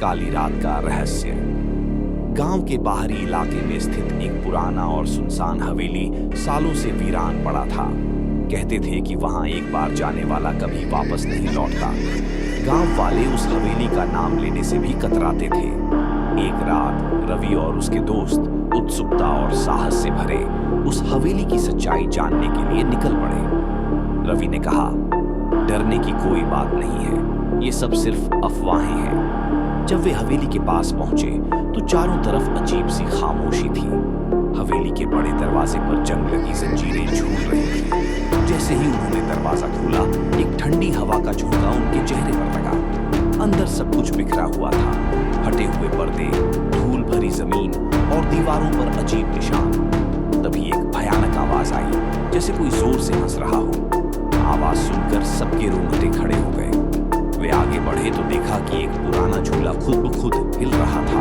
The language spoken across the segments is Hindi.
काली रात का रहस्य। गांव के बाहरी इलाके में स्थित एक पुराना और सुनसान हवेली सालों से वीरान पड़ा था। कहते थे कि वहां एक बार जाने वाला कभी वापस नहीं लौटता। गांव वाले उस हवेली का नाम लेने से भी कतराते थे। एक रात रवि और उसके दोस्त उत्सुकता और साहस से भरे उस हवेली की सच्चाई जानने के लिए निकल पड़े। रवि ने कहा, डरने की कोई बात नहीं है, ये सब सिर्फ अफवाहें हैं। जब वे हवेली के पास पहुंचे तो चारों तरफ अजीब सी खामोशी थी। हवेली के बड़े दरवाजे पर जंग लगी जंजीरें झूल रही थी। जैसे ही उन्होंने दरवाजा खोला, एक ठंडी हवा का झोंका उनके चेहरे पर लगा। अंदर सब कुछ बिखरा हुआ था, फटे हुए पर्दे, धूल भरी जमीन और दीवारों पर अजीब निशान। तभी एक भयानक आवाज आई, जैसे कोई जोर से हंस रहा हो। आवाज सुनकर सबके रोंगटे खड़े हो गए। वे आगे बढ़े तो देखा कि एक पुराना झूला खुद ब खुद हिल रहा था।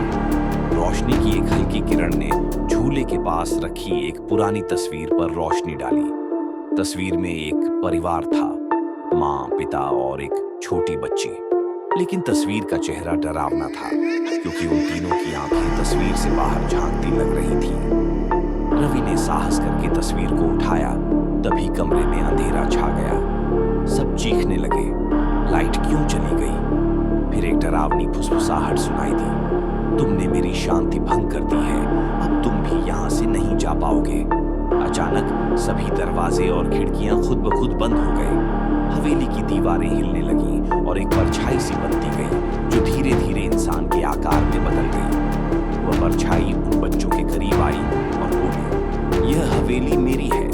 रोशनी की एक हल्की किरण ने झूले के पास रखी एक पुरानी तस्वीर पर रोशनी डाली। तस्वीर में एक परिवार था, माँ, पिता और एक छोटी बच्ची। लेकिन तस्वीर का चेहरा डरावना था, क्योंकि उन तीनों की आंखें तस्वीर से बाहर झांकती लग रही थी। रवि ने साहस करके तस्वीर को उठाया। तभी कमरे में अंधेरा छा गया। सब चीखने लगे, लाइट क्यों चली गई? फिर एक डरावनी फुसफुसाहट सुनाई दी, तुमने मेरी शांति भंग कर दी है, अब तुम भी यहाँ से नहीं जा पाओगे। अचानक सभी दरवाजे और खिड़कियां खुद ब खुद बंद हो गए। हवेली की दीवारें हिलने लगीं और एक परछाई सी बनती गई, जो धीरे धीरे इंसान के आकार में बदल गई। वह परछाई उन बच्चों के करीब आई और बोली, यह हवेली मेरी है,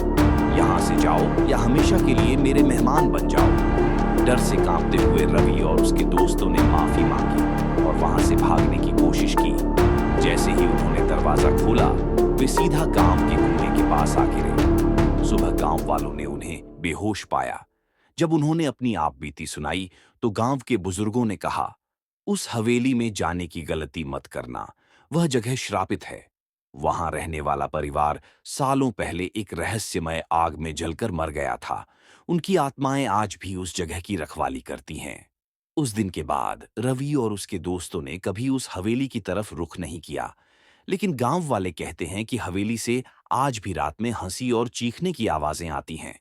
यहाँ से जाओ या हमेशा के लिए मेरे मेहमान बन जाओ। डर से कांपते हुए रवि और उसके दोस्तों ने माफी मांगी और वहां से भागने की कोशिश की। जैसे ही उन्होंने दरवाजा खोला, वे सीधा गांव के कुएं के पास आ गिरे। सुबह गांव वालों ने उन्हें बेहोश पाया। जब उन्होंने अपनी आपबीती सुनाई तो गांव के बुजुर्गों ने कहा, उस हवेली में जाने की गलती मत करना, वह जगह श्रापित है। वहां रहने वाला परिवार सालों पहले एक रहस्यमय आग में जलकर मर गया था। उनकी आत्माएं आज भी उस जगह की रखवाली करती हैं। उस दिन के बाद रवि और उसके दोस्तों ने कभी उस हवेली की तरफ रुख नहीं किया। लेकिन गांव वाले कहते हैं कि हवेली से आज भी रात में हंसी और चीखने की आवाजें आती हैं।